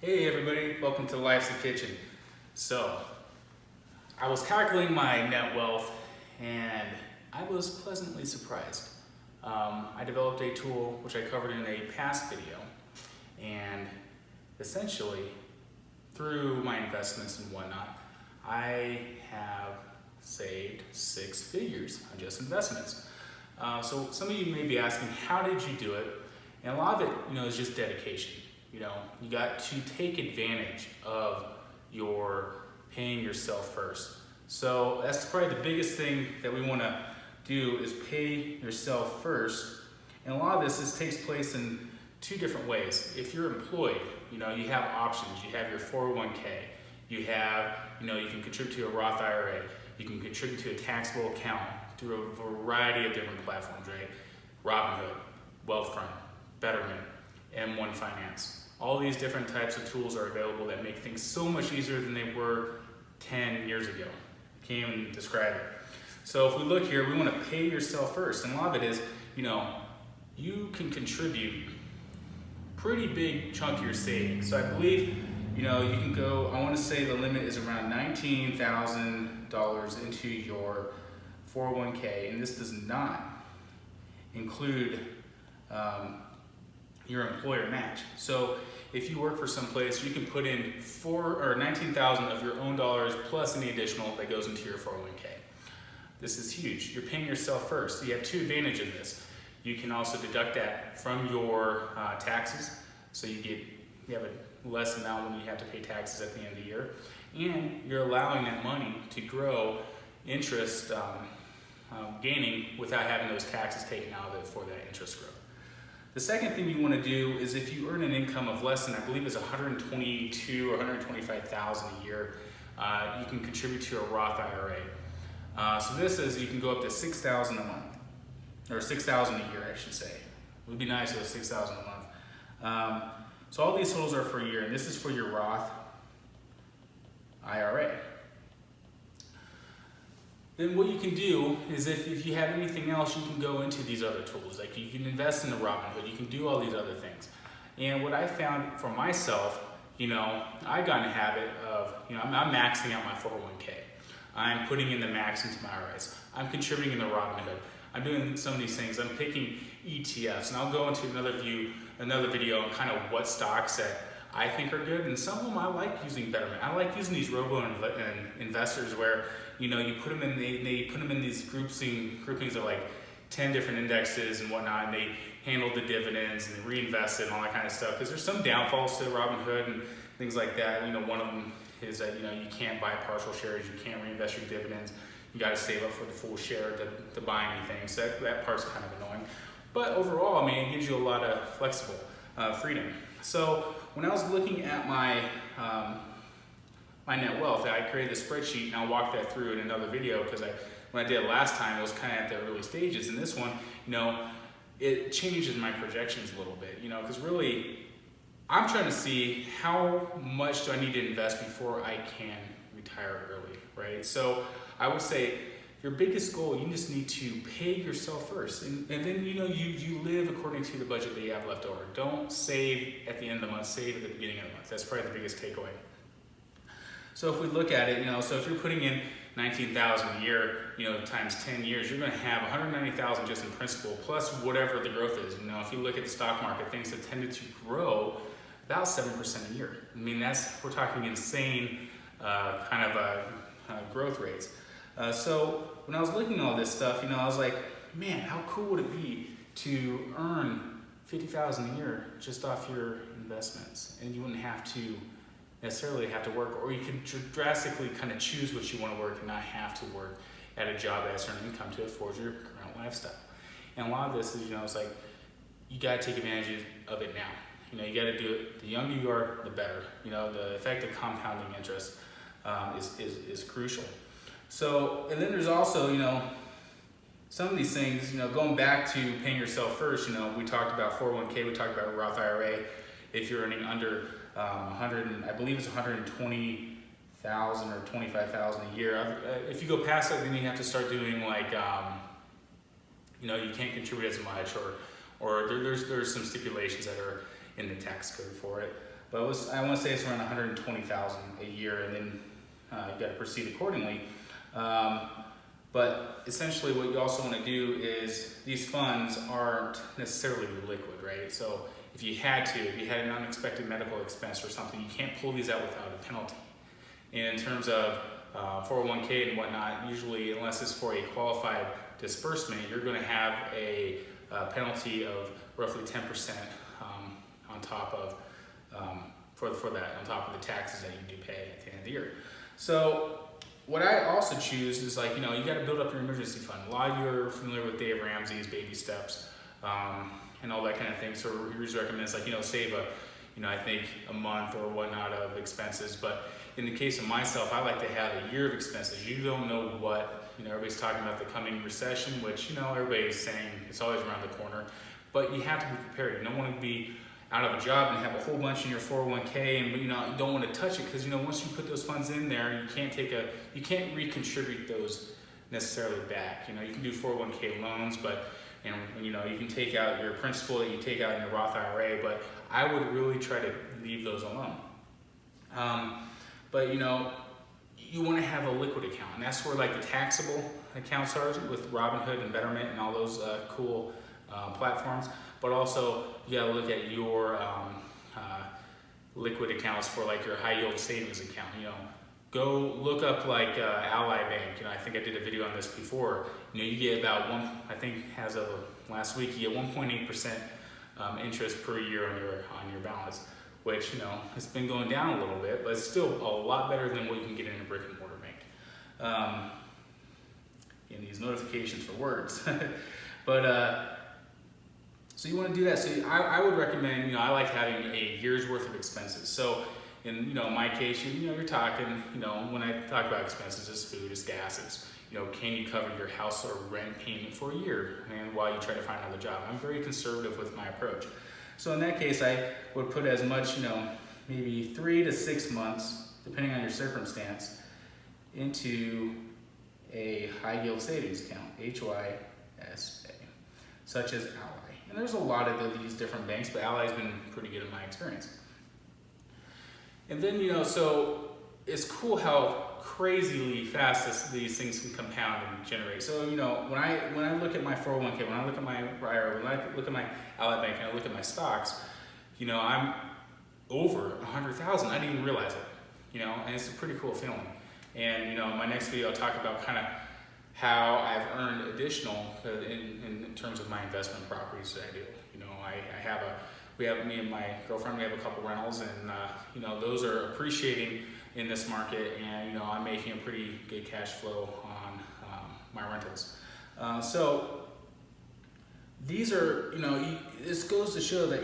Hey everybody, welcome to Life's a Kitchen. So, I was calculating my net wealth and I was pleasantly surprised. I developed a tool which I covered in a past video, and essentially through my investments and whatnot, I have saved 6 figures on just investments. So some of you may be asking, how did you do it? And a lot of it, is just dedication. You got to take advantage of your paying yourself first. So that's probably the biggest thing that we want to do, is pay yourself first. And a lot of this takes place in 2 different ways. If you're employed, you have options. You have your 401k. You have, you can contribute to a Roth IRA. You can contribute to a taxable account through a variety of different platforms, right? Robinhood, Wealthfront, Betterment, M1 Finance. All these different types of tools are available that make things so much easier than they were 10 years ago. I can't even describe it. So if we look here, we want to pay yourself first. And a lot of it is, you can contribute pretty big chunk of your savings. So I believe, you can go, I want to say the limit is around $19,000 into your 401k. And this does not include your employer match. So if you work for some place, you can put in $19,000 of your own dollars plus any additional that goes into your 401k. This is huge. You're paying yourself first. So you have 2 advantages of this. You can also deduct that from your taxes, so you have a less amount when you have to pay taxes at the end of the year, and you're allowing that money to grow interest gaining without having those taxes taken out of it for that interest growth. The second thing you want to do is, if you earn an income of less than, I believe it's $122,000 or $125,000 a year, you can contribute to a Roth IRA. So this is, you can go up to $6,000 a month, or $6,000 a year, I should say. It would be nice if it was $6,000 a month. So all these totals are for a year, and this is for your Roth IRA. Then what you can do is, if you have anything else, you can go into these other tools. Like, you can invest in the Robinhood, you can do all these other things. And what I found for myself, I got in a habit of, I'm maxing out my 401k. I'm putting in the max into my IRAs. I'm contributing in the Robinhood. I'm doing some of these things. I'm picking ETFs, and I'll go into another video on kind of what stocks that I think are good. And some of them I like using Betterment. I like using these robo-investors where, you put them in, they put them in these groupings of like 10 different indexes and whatnot, and they handle the dividends and they reinvest it and all that kind of stuff. Because there's some downfalls to Robinhood and things like that. One of them is that, you can't buy partial shares, you can't reinvest your dividends. You got to save up for the full share to buy anything. So that part's kind of annoying. But overall, it gives you a lot of flexible freedom. So when I was looking at my my net wealth, I created a spreadsheet, and I'll walk that through in another video, because when I did it last time, it was kind of at the early stages. And this one, it changes my projections a little bit, because really, I'm trying to see how much do I need to invest before I can retire early, right? So I would say your biggest goal, you just need to pay yourself first. And then, you live according to the budget that you have left over. Don't save at the end of the month, save at the beginning of the month. That's probably the biggest takeaway. So if we look at it, so if you're putting in $19,000 a year, times 10 years, you're going to have $190,000 just in principal, plus whatever the growth is. If you look at the stock market, things have tended to grow about 7% a year. We're talking insane growth rates. So when I was looking at all this stuff, I was like, man, how cool would it be to earn $50,000 a year just off your investments, and you wouldn't have to necessarily have to work, or you can drastically kind of choose what you want to work and not have to work at a job at a certain income to afford your current lifestyle. And a lot of this is, it's like, you got to take advantage of it now. You got to do it. The younger you are, the better. The effect of compounding interest is crucial. So, and then there's also, some of these things, going back to paying yourself first, we talked about 401k, we talked about Roth IRA. If you're earning under I believe it's $120,000 or $25,000 a year. If you go past that, then you have to start doing like, you can't contribute as much, or there's some stipulations that are in the tax code for it. but I want to say it's around 120,000 a year, and then you got to proceed accordingly. But essentially what you also want to do is, these funds aren't necessarily liquid, right? So if you had an unexpected medical expense or something, you can't pull these out without a penalty. And in terms of 401k and whatnot, usually unless it's for a qualified disbursement, you're going to have a penalty of roughly 10% on top of on top of the taxes that you do pay at the end of the year. So what I also choose is, like, you got to build up your emergency fund. A lot of you are familiar with Dave Ramsey's baby steps and all that kind of thing. So he always recommends, like, save I think a month or whatnot of expenses. But in the case of myself, I like to have a year of expenses. You don't know what, everybody's talking about the coming recession, which, everybody's saying it's always around the corner, but you have to be prepared. You don't want to be out of a job and have a whole bunch in your 401k, and you don't want to touch it, because once you put those funds in there, you can't recontribute those necessarily back. You can do 401k loans, but you can take out your principal that you take out in your Roth IRA, but I would really try to leave those alone. But you want to have a liquid account, and that's where, like, the taxable accounts are with Robinhood and Betterment and all those cool platforms. But also you got to look at your liquid accounts for, like, your high yield savings account. Go look up, like, Ally Bank. I think I did a video on this before. You get about I think as of last week, you get 1.8% interest per year on your balance, which it's been going down a little bit, but it's still a lot better than what you can get in a brick and mortar bank. And these notifications for words, but so you want to do that. So I would recommend, I like having a year's worth of expenses. So in my case, you're talking, when I talk about expenses, it's food, it's gas, it's can you cover your house or rent payment for a year, and while you try to find another job. I'm very conservative with my approach. So in that case, I would put as much, maybe 3 to 6 months, depending on your circumstance, into a high yield savings account, HYSA, such as Ally. And there's a lot of these different banks, but Ally's been pretty good in my experience. And then, so it's cool how crazily fast these things can compound and generate. So, when I look at my 401k, when I look at my IRA, when I look at my Ally Bank, and I look at my stocks, I'm over 100,000. I didn't even realize it, and it's a pretty cool feeling. And, in my next video, I'll talk about kind of how I've earned additional in terms of my investment properties that I do. Me and my girlfriend, we have a couple rentals, and those are appreciating in this market, and I'm making a pretty good cash flow on my rentals. So these are, this goes to show that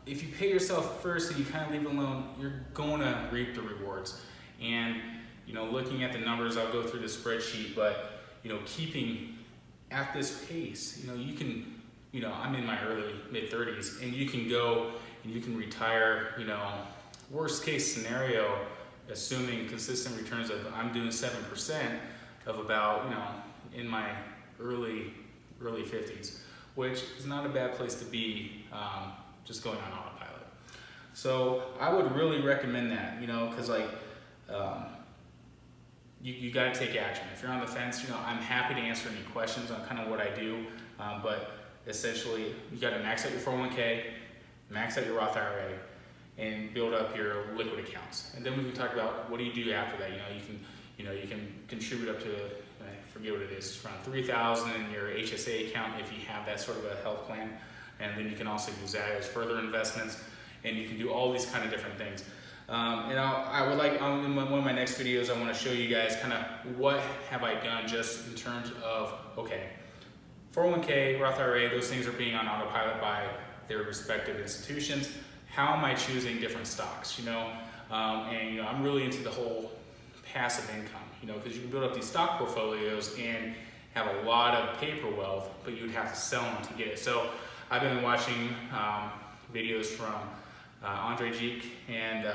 if you pay yourself first and you kind of leave it alone, you're going to reap the rewards. And looking at the numbers, I'll go through the spreadsheet, but keeping at this pace, you can, I'm in my early mid-30s, and you can go and you can retire, worst case scenario, assuming consistent returns of, I'm doing 7% of about, in my early 50s, which is not a bad place to be, just going on autopilot. So I would really recommend that, because like, you got to take action. If you're on the fence, I'm happy to answer any questions on kind of what I do, but essentially you got to max out your 401k, max out your Roth IRA, and build up your liquid accounts. And then we can talk about what do you do after that. You can contribute up to, I forget what it is, it's around $3,000 in your HSA account if you have that sort of a health plan. And then you can also use that as further investments, and you can do all these kind of different things. And I would like, in one of my next videos, I want to show you guys kind of what have I done just in terms of, okay, 401k, Roth IRA, those things are being on autopilot by their respective institutions. How am I choosing different stocks, and I'm really into the whole passive income, because you can build up these stock portfolios and have a lot of paper wealth, but you'd have to sell them to get it. So I've been watching videos from Andre Geek and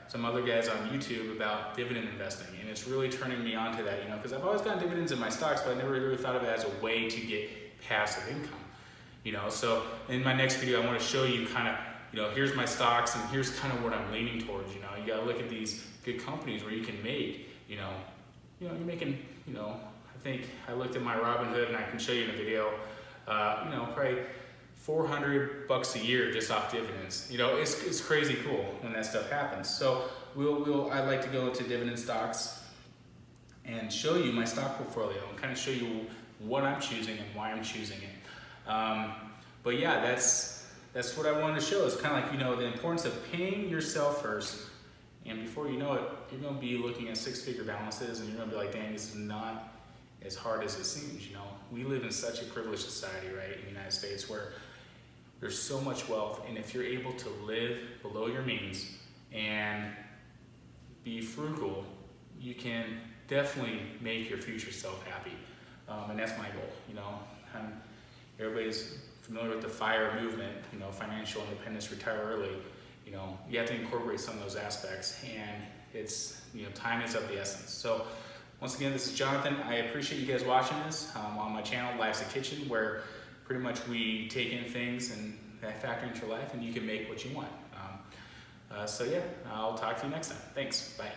some other guys on YouTube about dividend investing, and it's really turning me on to that, because I've always gotten dividends in my stocks, but I never really thought of it as a way to get passive income, So in my next video, I want to show you kind of you know, here's my stocks and here's kind of what I'm leaning towards. You know, you gotta look at these good companies where you can make, you're making, I think I looked at my Robinhood and I can show you in a video, probably $400 a year just off dividends. You know, it's crazy cool when that stuff happens. So I'd like to go into dividend stocks and show you my stock portfolio and kind of show you what I'm choosing and why I'm choosing it. But yeah, that's what I wanted to show. It's kind of like, the importance of paying yourself first. And before you know it, you're going to be looking at six-figure balances and you're going to be like, dang, this is not as hard as it seems. We live in such a privileged society, right, in the United States, where there's so much wealth, and if you're able to live below your means and be frugal, you can definitely make your future self happy. And that's my goal. Everybody's familiar with the FIRE movement, financial independence, retire early. You have to incorporate some of those aspects, and it's, time is of the essence. So once again, this is Jonathan. I appreciate you guys watching this on my channel, Life's a Kitchen, where pretty much we take in things and factor into your life, and you can make what you want. So yeah, I'll talk to you next time. Thanks, bye.